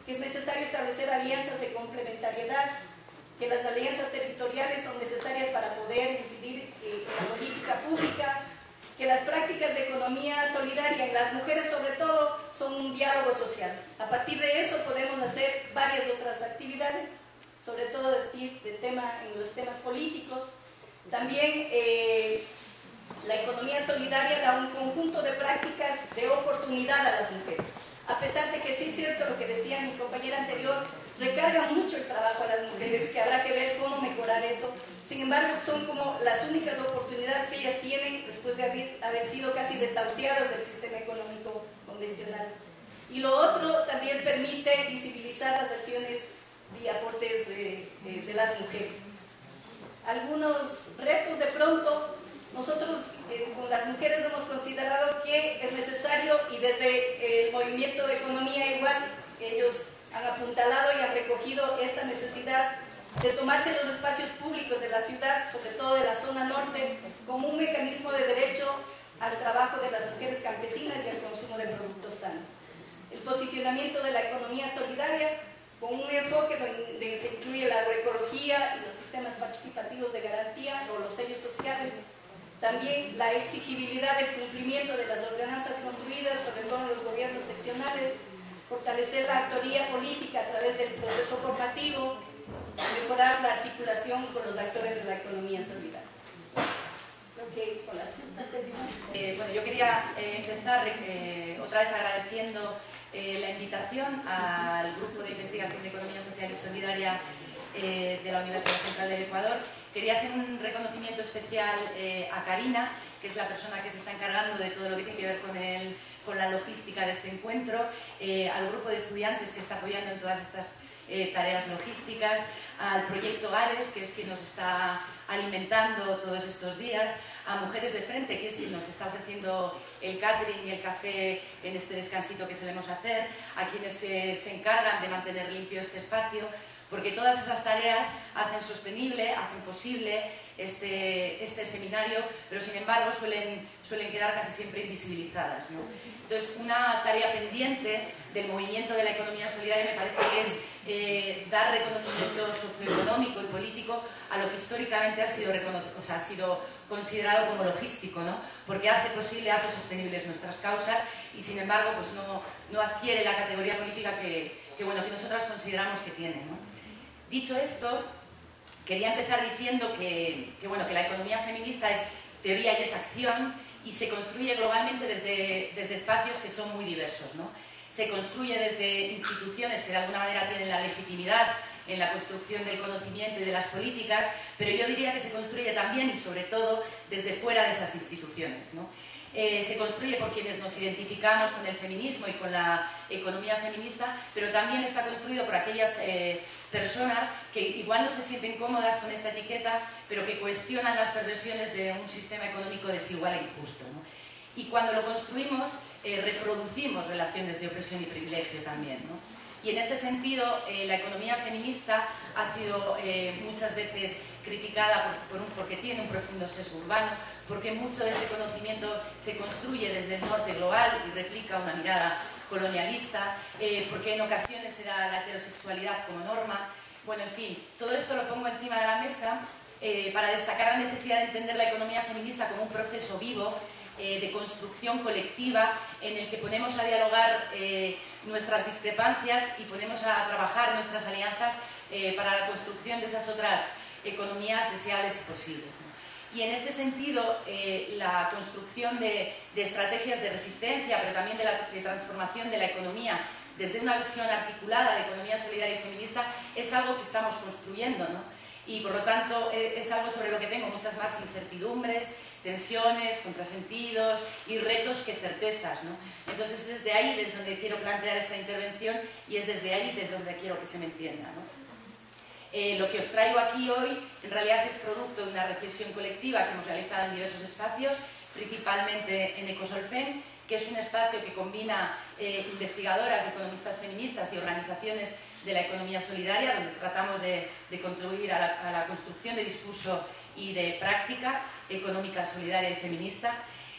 que es necesario establecer alianzas de complementariedad, que las alianzas territoriales son necesarias para poder incidir en la política pública, que las prácticas de economía solidaria en las mujeres sobre todo son un diálogo social. A partir de eso podemos hacer varias otras actividades, sobre todo en los temas políticos. También la economía solidaria da un conjunto de prácticas de oportunidad a las mujeres. A pesar de que sí es cierto lo que decía mi compañera anterior, recarga mucho el trabajo a las mujeres, que habrá que ver cómo mejorar eso. Sin embargo, son como las únicas oportunidades que ellas tienen después de haber sido casi desahuciadas del sistema económico convencional. Y lo otro también permite visibilizar las acciones y aportes de las mujeres. Algunos retos de pronto, nosotros con las mujeres hemos considerado que es necesario, y desde el movimiento de economía igual, ellos han apuntalado y han recogido esta necesidad de tomarse los espacios públicos de la ciudad, sobre todo de la zona norte, como un mecanismo de derecho al trabajo de las mujeres campesinas y al consumo de productos sanos. El posicionamiento de la economía solidaria con un enfoque donde se incluye la agroecología y los sistemas participativos de garantía o los sellos sociales. También la exigibilidad del cumplimiento de las ordenanzas construidas, sobre todo en los gobiernos seccionales, fortalecer la actoría política a través del proceso formativo, mejorar la articulación con los actores de la economía solidaria. Creo que con las justas terminamos. Bueno, yo quería empezar otra vez agradeciendo la invitación al Grupo de Investigación de Economía Social y Solidaria de la Universidad Central del Ecuador. Quería hacer un reconocimiento especial a Karina, que es la persona que se está encargando de todo lo que tiene que ver con la logística de este encuentro, al grupo de estudiantes que está apoyando en todas estas tareas logísticas, al proyecto Ares, que es quien nos está alimentando todos estos días, a Mujeres de Frente, que es quien nos está ofreciendo el catering y el café en este descansito que solemos hacer, a quienes se encargan de mantener limpio este espacio, porque todas esas tareas hacen sostenible, hacen posible este seminario, pero sin embargo suelen quedar casi siempre invisibilizadas, ¿no? Entonces, una tarea pendiente del movimiento de la economía solidaria me parece que es dar reconocimiento socioeconómico y político a lo que históricamente ha sido considerado como logístico, ¿no? Porque hace posible, hace sostenibles nuestras causas y sin embargo pues no adquiere la categoría política que nosotras consideramos que tiene, ¿no? Dicho esto, quería empezar diciendo que la economía feminista es teoría y es acción y se construye globalmente desde espacios que son muy diversos, ¿no? Se construye desde instituciones que de alguna manera tienen la legitimidad en la construcción del conocimiento y de las políticas, pero yo diría que se construye también y sobre todo desde fuera de esas instituciones, ¿no? Se construye por quienes nos identificamos con el feminismo y con la economía feminista, pero también está construido por aquellas personas que igual no se sienten cómodas con esta etiqueta, pero que cuestionan las perversiones de un sistema económico desigual e injusto, ¿no? Y cuando lo construimos, reproducimos relaciones de opresión y privilegio también, ¿no? Y en este sentido, la economía feminista ha sido muchas veces criticada porque tiene un profundo sesgo urbano, porque mucho de ese conocimiento se construye desde el norte global y replica una mirada colonialista, porque en ocasiones se da la heterosexualidad como norma. Bueno, en fin, todo esto lo pongo encima de la mesa para destacar la necesidad de entender la economía feminista como un proceso vivo de construcción colectiva en el que ponemos a dialogar nuestras discrepancias y ponemos a trabajar nuestras alianzas para la construcción de esas otras economías deseables y posibles, ¿no? Y en este sentido, la construcción de estrategias de resistencia, pero también de transformación de la economía desde una visión articulada de economía solidaria y feminista es algo que estamos construyendo, ¿no? Y por lo tanto es algo sobre lo que tengo muchas más incertidumbres, tensiones, contrasentidos y retos que certezas, ¿no? Entonces es desde ahí desde donde quiero plantear esta intervención y es desde ahí desde donde quiero que se me entienda, ¿no? Lo que os traigo aquí hoy en realidad es producto de una reflexión colectiva que hemos realizado en diversos espacios, principalmente en Ecosolfem, que es un espacio que combina investigadoras, economistas feministas y organizaciones de la economía solidaria, donde tratamos de contribuir a la construcción de discurso y de práctica económica solidaria y feminista.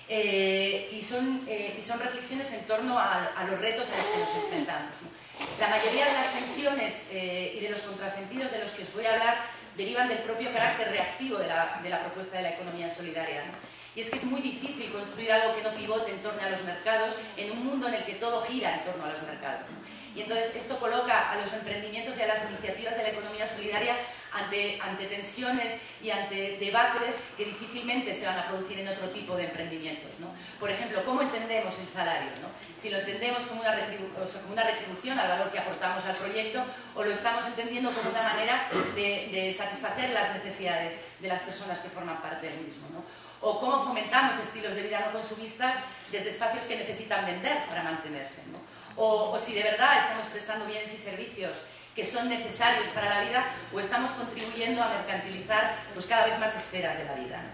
Y son reflexiones en torno a los retos a los que nos enfrentamos, ¿no? La mayoría de las tensiones y de los contrasentidos de los que os voy a hablar derivan del propio carácter reactivo de la propuesta de la economía solidaria, ¿no? Y es que es muy difícil construir algo que no pivote en torno a los mercados en un mundo en el que todo gira en torno a los mercados, ¿no? Y entonces esto coloca a los emprendimientos y a las iniciativas de la economía solidaria ante tensiones y ante debates que difícilmente se van a producir en otro tipo de emprendimientos, ¿no? Por ejemplo, ¿cómo entendemos el salario, ¿no? Si lo entendemos como una retribución al valor que aportamos al proyecto o lo estamos entendiendo como una manera de satisfacer las necesidades de las personas que forman parte del mismo, ¿no? O cómo fomentamos estilos de vida no consumistas desde espacios que necesitan vender para mantenerse, ¿no? O si de verdad estamos prestando bienes y servicios que son necesarios para la vida o estamos contribuyendo a mercantilizar pues, cada vez más esferas de la vida, ¿no?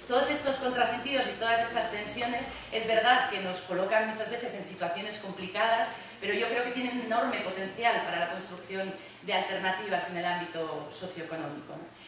Todos estos contrasentidos y todas estas tensiones es verdad que nos colocan muchas veces en situaciones complicadas, pero yo creo que tienen un enorme potencial para la construcción de alternativas en el ámbito socioeconómico, ¿no?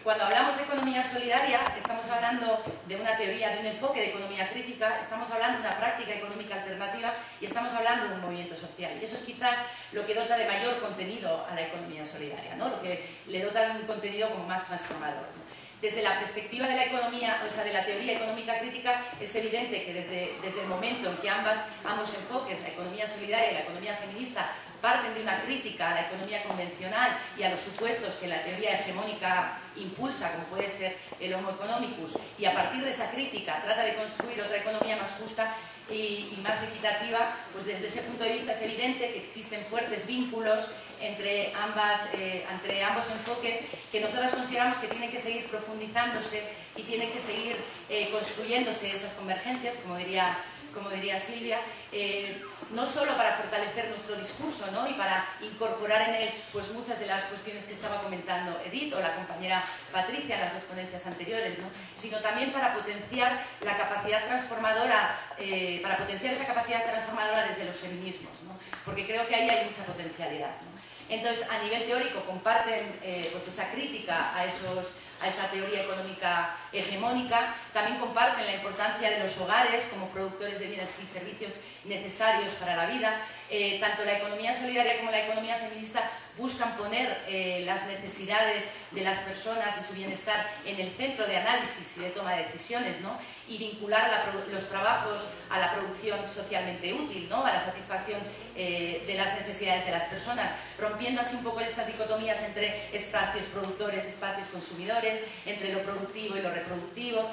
Cuando hablamos de economía solidaria, estamos hablando de una teoría, de un enfoque de economía crítica, estamos hablando de una práctica económica alternativa y estamos hablando de un movimiento social. Y eso es quizás lo que dota de mayor contenido a la economía solidaria, ¿no? Lo que le dota de un contenido como más transformador, ¿no? Desde la perspectiva de la economía, o sea, de la teoría económica crítica, es evidente que desde el momento en que ambos enfoques, la economía solidaria y la economía feminista, parten de una crítica a la economía convencional y a los supuestos que la teoría hegemónica impulsa, como puede ser el Homo economicus, y a partir de esa crítica trata de construir otra economía más justa y más equitativa, pues desde ese punto de vista es evidente que existen fuertes vínculos entre ambos enfoques que nosotras consideramos que tienen que seguir profundizándose y tienen que seguir construyéndose esas convergencias, como diría como diría Silvia, no solo para fortalecer nuestro discurso, ¿no? Y para incorporar en él pues, muchas de las cuestiones que estaba comentando Edith o la compañera Patricia en las dos ponencias anteriores, ¿no? Sino también para potenciar la capacidad transformadora, desde los feminismos, ¿no? Porque creo que ahí hay mucha potencialidad, ¿no? Entonces, a nivel teórico, comparten pues esa crítica a esa teoría económica hegemónica, también comparten la importancia de los hogares como productores de bienes y servicios necesarios para la vida. Tanto la economía solidaria como la economía feminista buscan poner las necesidades de las personas y su bienestar en el centro de análisis y de toma de decisiones, ¿no? Y vincular los trabajos a la producción socialmente útil, ¿no? A la satisfacción de las necesidades de las personas, rompiendo así un poco estas dicotomías entre espacios productores, espacios consumidores, entre lo productivo y lo reproductivo.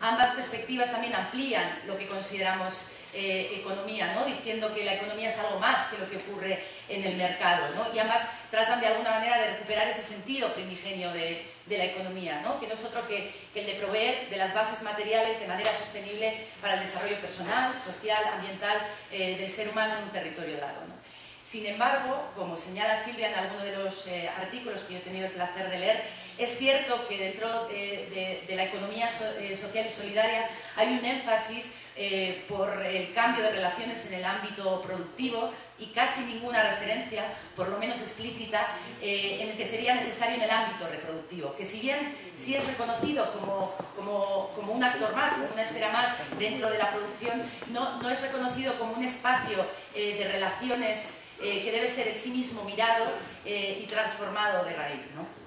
Ambas perspectivas también amplían lo que consideramos economía, ¿no? Diciendo que la economía es algo más que lo que ocurre en el mercado, ¿no? Y ambas tratan de alguna manera de recuperar ese sentido primigenio de la economía, ¿no? Que no es otro que el de proveer de las bases materiales de manera sostenible para el desarrollo personal, social, ambiental del ser humano en un territorio dado, ¿no? Sin embargo, como señala Silvia en alguno de los artículos que yo he tenido el placer de leer, es cierto que dentro de la economía social y solidaria hay un énfasis por el cambio de relaciones en el ámbito productivo y casi ninguna referencia, por lo menos explícita, en el que sería necesario en el ámbito reproductivo, que si bien sí es reconocido como un actor más, como una esfera más dentro de la producción, no es reconocido como un espacio de relaciones que debe ser en sí mismo mirado y transformado de raíz, ¿no?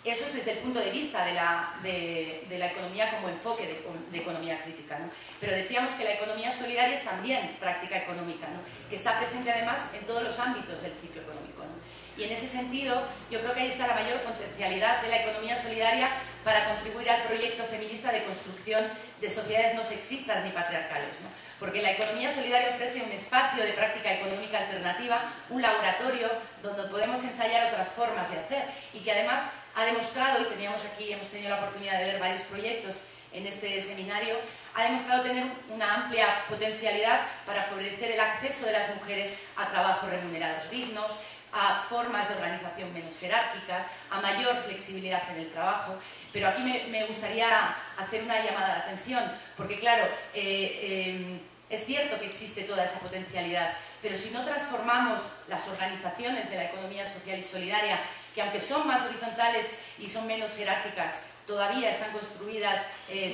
Eso es desde el punto de vista de la economía como enfoque de economía crítica, ¿no? Pero decíamos que la economía solidaria es también práctica económica, ¿no? Que está presente además en todos los ámbitos del ciclo económico, ¿no? Y en ese sentido yo creo que ahí está la mayor potencialidad de la economía solidaria para contribuir al proyecto feminista de construcción de sociedades no sexistas ni patriarcales, ¿no? Porque la economía solidaria ofrece un espacio de práctica económica alternativa, un laboratorio donde podemos ensayar otras formas de hacer y que además ha demostrado, y hemos tenido la oportunidad de ver varios proyectos en este seminario, ha demostrado tener una amplia potencialidad para favorecer el acceso de las mujeres a trabajos remunerados dignos, a formas de organización menos jerárquicas, a mayor flexibilidad en el trabajo. Pero aquí me gustaría hacer una llamada de atención, porque claro, es cierto que existe toda esa potencialidad, pero si no transformamos las organizaciones de la economía social y solidaria, que aunque son más horizontales y son menos jerárquicas, todavía están construidas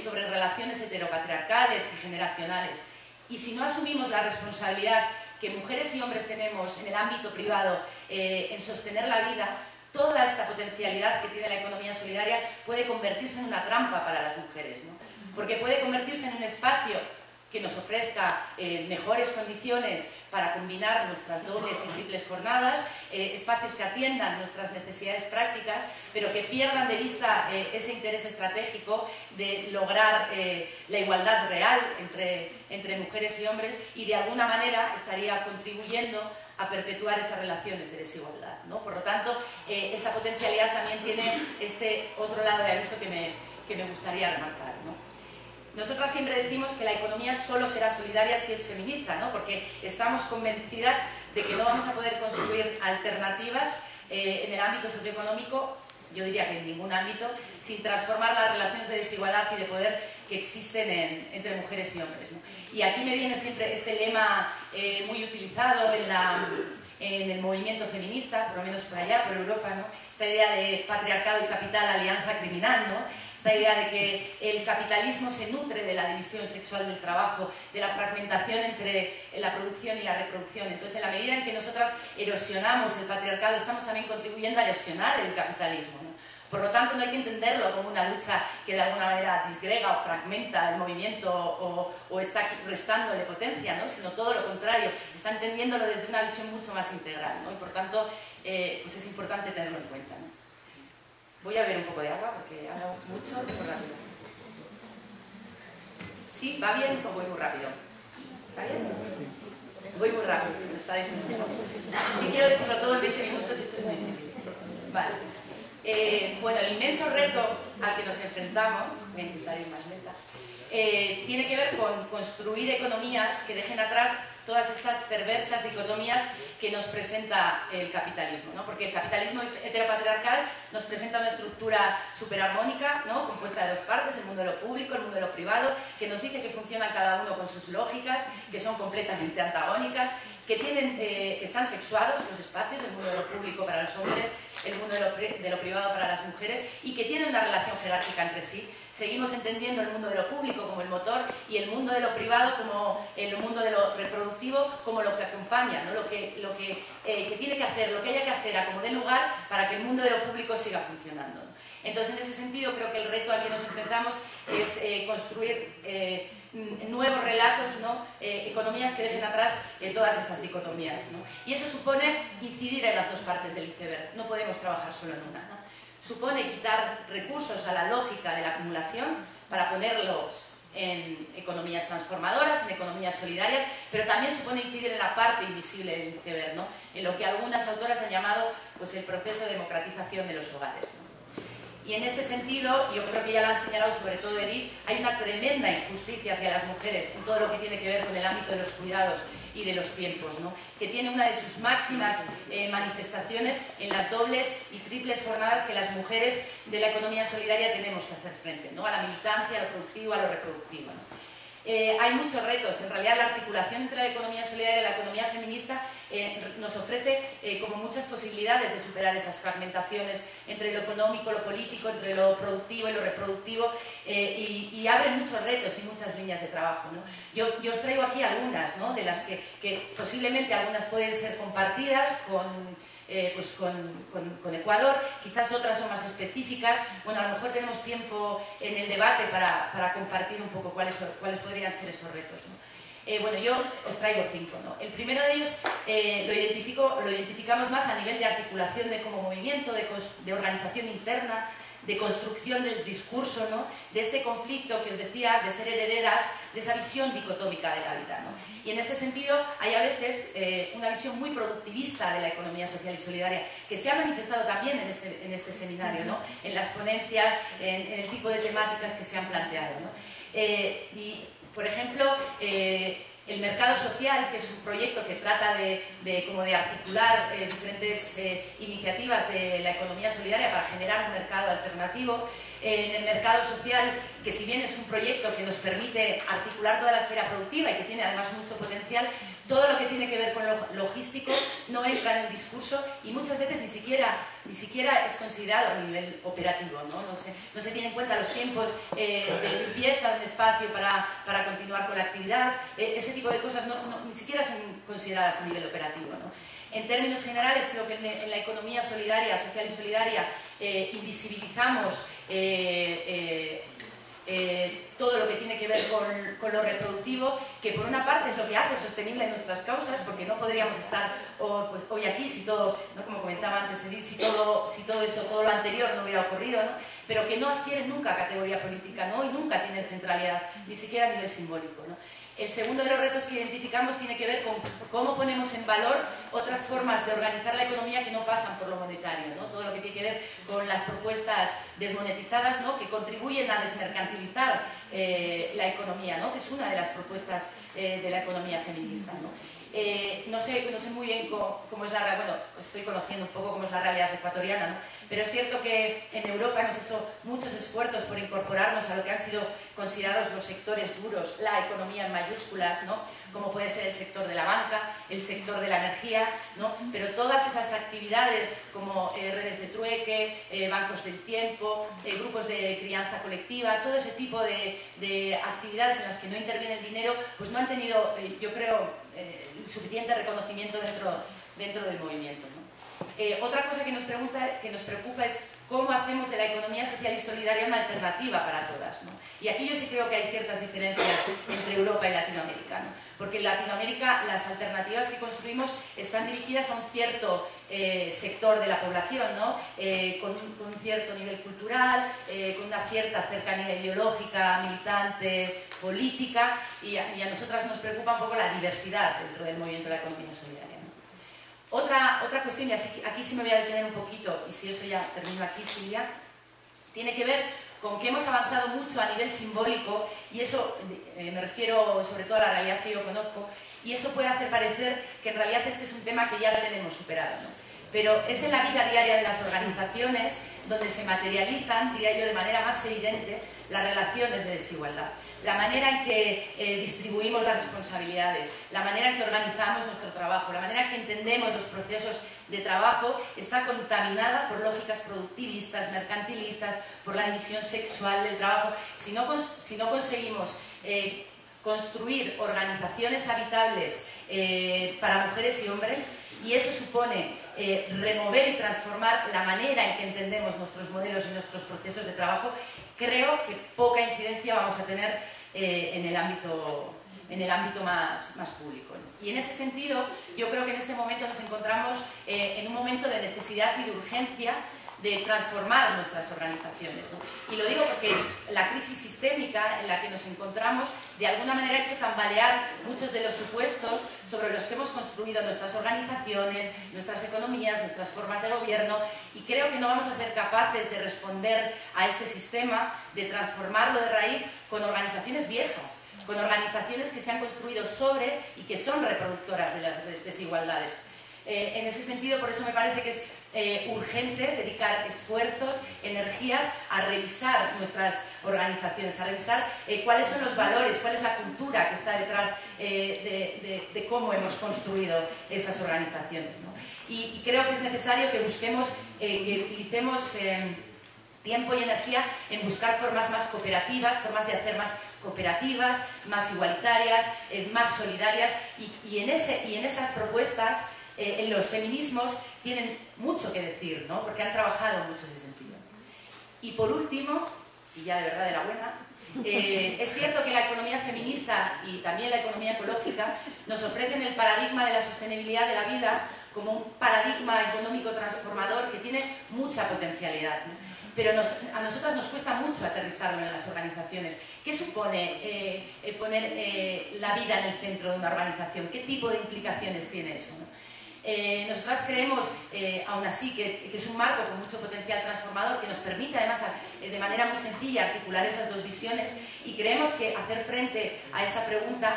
sobre relaciones heteropatriarcales y generacionales, y si no asumimos la responsabilidad que mujeres y hombres tenemos en el ámbito privado en sostener la vida, toda esta potencialidad que tiene la economía solidaria puede convertirse en una trampa para las mujeres, ¿no? Porque puede convertirse en un espacio que nos ofrezca mejores condiciones para combinar nuestras dobles y triples jornadas, espacios que atiendan nuestras necesidades prácticas, pero que pierdan de vista ese interés estratégico de lograr la igualdad real entre mujeres y hombres, y de alguna manera estaría contribuyendo a perpetuar esas relaciones de desigualdad, ¿no? Por lo tanto, esa potencialidad también tiene este otro lado de aviso que me gustaría remarcar, ¿no? Nosotras siempre decimos que la economía solo será solidaria si es feminista, ¿no? Porque estamos convencidas de que no vamos a poder construir alternativas en el ámbito socioeconómico, yo diría que en ningún ámbito, sin transformar las relaciones de desigualdad y de poder que existen entre mujeres y hombres, ¿no? Y aquí me viene siempre este lema muy utilizado en el movimiento feminista, por lo menos por allá, por Europa, ¿no? Esta idea de patriarcado y capital, alianza criminal, ¿no? Esta idea de que el capitalismo se nutre de la división sexual del trabajo, de la fragmentación entre la producción y la reproducción. Entonces, en la medida en que nosotras erosionamos el patriarcado, estamos también contribuyendo a erosionar el capitalismo, ¿no? Por lo tanto, no hay que entenderlo como una lucha que de alguna manera disgrega o fragmenta el movimiento o está restándole potencia, ¿no? Sino todo lo contrario, está entendiéndolo desde una visión mucho más integral, ¿no? Y por tanto, pues es importante tenerlo en cuenta, ¿no? Voy a beber un poco de agua porque hablo mucho, muy rápido. ¿Sí? ¿Va bien o voy muy rápido? ¿Va bien? Voy muy rápido, me está diciendo. Sí, quiero decirlo todo en 20 minutos y esto es muy difícil. Vale. Bueno, el inmenso reto al que nos enfrentamos, voy a intentar ir más lenta, tiene que ver con construir economías que dejen atrás todas estas perversas dicotomías que nos presenta el capitalismo, ¿no? Porque el capitalismo heteropatriarcal nos presenta una estructura superarmónica, ¿no? Compuesta de dos partes, el mundo de lo público, el mundo de lo privado, que nos dice que funcionan cada uno con sus lógicas, que son completamente antagónicas, que están sexuados los espacios, el mundo de lo público para los hombres, el mundo de lo privado para las mujeres, y que tienen una relación jerárquica entre sí. Seguimos entendiendo el mundo de lo público como el motor y el mundo de lo privado como el mundo de lo reproductivo como lo que acompaña, ¿no? Lo que tiene que hacer, lo que haya que hacer a como dé lugar para que el mundo de lo público siga funcionando, ¿no? Entonces, en ese sentido, creo que el reto al que nos enfrentamos es construir nuevos relatos, ¿no? Economías que dejen atrás todas esas dicotomías, ¿no? Y eso supone incidir en las dos partes del iceberg, no podemos trabajar solo en una, ¿no? Supone quitar recursos a la lógica de la acumulación para ponerlos en economías transformadoras, en economías solidarias, pero también supone incidir en la parte invisible del iceberg, ¿no? En lo que algunas autoras han llamado pues, el proceso de democratización de los hogares, ¿no? Y en este sentido, yo creo que ya lo han señalado sobre todo Edith, hay una tremenda injusticia hacia las mujeres en todo lo que tiene que ver con el ámbito de los cuidados y de los tiempos, ¿no? Que tiene una de sus máximas manifestaciones en las dobles y triples jornadas que las mujeres de la economía solidaria tenemos que hacer frente, ¿no? A la militancia, a lo productivo, a lo reproductivo, ¿no? Hay muchos retos. En realidad, la articulación entre la economía solidaria y la economía feminista nos ofrece como muchas posibilidades de superar esas fragmentaciones entre lo económico, lo político, entre lo productivo y lo reproductivo, y abre muchos retos y muchas líneas de trabajo, ¿no? Yo os traigo aquí algunas, ¿no? De las que posiblemente algunas pueden ser compartidas con Ecuador, quizás otras son más específicas. Bueno, a lo mejor tenemos tiempo en el debate para compartir un poco cuáles podrían ser esos retos, ¿no? Bueno, yo os traigo 5, ¿no? El primero de ellos lo identificamos más a nivel de articulación como movimiento, de organización interna, de construcción del discurso, ¿no? De este conflicto que os decía, de ser herederas de esa visión dicotómica de la vida, ¿no? Y en este sentido hay a veces una visión muy productivista de la economía social y solidaria que se ha manifestado también en este seminario, ¿no? En las ponencias, en el tipo de temáticas que se han planteado, ¿no? Y, por ejemplo, el mercado social, que es un proyecto que trata de articular diferentes iniciativas de la economía solidaria para generar un mercado alternativo. En el mercado social, que si bien es un proyecto que nos permite articular toda la esfera productiva y que tiene además mucho potencial, todo lo que tiene que ver con lo logístico no entra en el discurso y muchas veces ni siquiera es considerado a nivel operativo, ¿no? No se tiene en cuenta los tiempos de limpieza de un espacio para continuar con la actividad. Ese tipo de cosas ni siquiera son consideradas a nivel operativo, ¿no? En términos generales, creo que en la economía solidaria, social y solidaria, invisibilizamos todo lo que tiene que ver con lo reproductivo, que por una parte es lo que hace sostenible nuestras causas, porque no podríamos estar hoy aquí si todo, ¿no? Como comentaba antes Edith, si todo lo anterior no hubiera ocurrido, ¿no? Pero que no adquieren nunca categoría política, ¿no? Y nunca tienen centralidad, ni siquiera a nivel simbólico, ¿no? El segundo de los retos que identificamos tiene que ver con cómo ponemos en valor otras formas de organizar la economía que no pasan por lo monetario, ¿no? Todo lo que tiene que ver con las propuestas desmonetizadas, ¿no? Que contribuyen a desmercantilizar la economía, ¿no? Que es una de las propuestas de la economía feminista, ¿no? No sé muy bien cómo es la realidad, bueno, estoy conociendo un poco cómo es la realidad ecuatoriana, ¿no? Pero es cierto que en Europa hemos hecho muchos esfuerzos por incorporarnos a lo que han sido considerados los sectores duros, la economía en mayúsculas, ¿no? Como puede ser el sector de la banca, el sector de la energía, ¿no? Pero todas esas actividades como redes de trueque, bancos del tiempo, grupos de crianza colectiva, todo ese tipo de actividades en las que no interviene el dinero, pues no han tenido, yo creo, suficiente reconocimiento dentro del movimiento, ¿no? Otra cosa que nos preocupa es cómo hacemos de la economía social y solidaria una alternativa para todas, ¿no? Y aquí yo sí creo que hay ciertas diferencias entre Europa y Latinoamérica, ¿no? Porque en Latinoamérica las alternativas que construimos están dirigidas a un cierto sector de la población, ¿no? Con un cierto nivel cultural, con una cierta cercanía ideológica, militante, política, y a nosotras nos preocupa un poco la diversidad dentro del movimiento de la economía solidaria, ¿no? Otra cuestión, y aquí sí me voy a detener un poquito, y si eso ya termino aquí, Silvia, tiene que ver con que hemos avanzado mucho a nivel simbólico, y eso me refiero sobre todo a la realidad que yo conozco, y eso puede hacer parecer que en realidad este es un tema que ya tenemos superado, ¿no? Pero es en la vida diaria de las organizaciones donde se materializan, diría yo, de manera más evidente las relaciones de desigualdad. La manera en que distribuimos las responsabilidades, la manera en que organizamos nuestro trabajo, la manera en que entendemos los procesos de trabajo está contaminada por lógicas productivistas, mercantilistas, por la división sexual del trabajo. Si no conseguimos construir organizaciones habitables para mujeres y hombres, y eso supone remover y transformar la manera en que entendemos nuestros modelos y nuestros procesos de trabajo, creo que poca incidencia vamos a tener en el ámbito más público. Y en ese sentido, yo creo que en este momento nos encontramos en un momento de necesidad y de urgencia de transformar nuestras organizaciones, ¿no? Y lo digo porque la crisis sistémica en la que nos encontramos de alguna manera ha hecho tambalear muchos de los supuestos sobre los que hemos construido nuestras organizaciones, nuestras economías, nuestras formas de gobierno, y creo que no vamos a ser capaces de responder a este sistema, de transformarlo de raíz con organizaciones viejas, con organizaciones que se han construido sobre y que son reproductoras de las desigualdades. En ese sentido, por eso me parece que es urgente dedicar esfuerzos, energías a revisar nuestras organizaciones, a revisar cuáles son los valores, cuál es la cultura que está detrás de cómo hemos construido esas organizaciones, ¿no? Y creo que es necesario que busquemos, que utilicemos tiempo y energía en buscar formas más cooperativas, formas de hacer más cooperativas, más igualitarias, más solidarias, y en esas propuestas los feminismos tienen mucho que decir, ¿no? Porque han trabajado mucho ese sentido. Y por último, y ya de verdad de la buena, es cierto que la economía feminista y también la economía ecológica nos ofrecen el paradigma de la sostenibilidad de la vida como un paradigma económico transformador que tiene mucha potencialidad, ¿no? Pero a nosotras nos cuesta mucho aterrizarlo en las organizaciones. ¿Qué supone poner la vida en el centro de una organización? ¿Qué tipo de implicaciones tiene eso, ¿no? Nosotras creemos, aún así, que es un marco con mucho potencial transformador que nos permite, además, de manera muy sencilla, articular esas dos visiones, y creemos que hacer frente a esa pregunta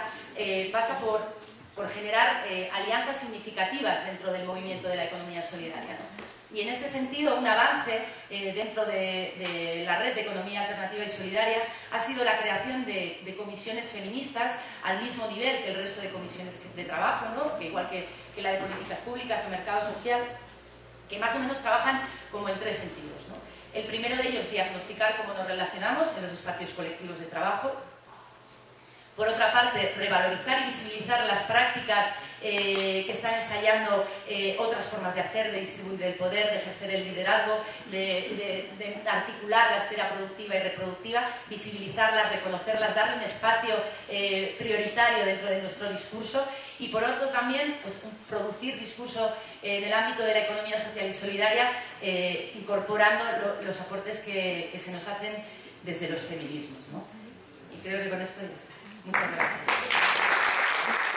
pasa por generar alianzas significativas dentro del movimiento de la economía solidaria, ¿no? Y en este sentido, un avance dentro de la red de economía alternativa y solidaria ha sido la creación de comisiones feministas al mismo nivel que el resto de comisiones de trabajo, ¿no? Que igual que la de políticas públicas o mercado social, que más o menos trabajan como en tres sentidos, ¿no? El primero de ellos, diagnosticar cómo nos relacionamos en los espacios colectivos de trabajo. Por otra parte, revalorizar y visibilizar las prácticas que están ensayando otras formas de hacer, de distribuir el poder, de ejercer el liderazgo, de articular la esfera productiva y reproductiva, visibilizarlas, reconocerlas, darle un espacio prioritario dentro de nuestro discurso. Y por otro también, pues, producir discurso en el ámbito de la economía social y solidaria, incorporando los aportes que se nos hacen desde los feminismos, ¿no? Y creo que con esto ya está. Muchas gracias.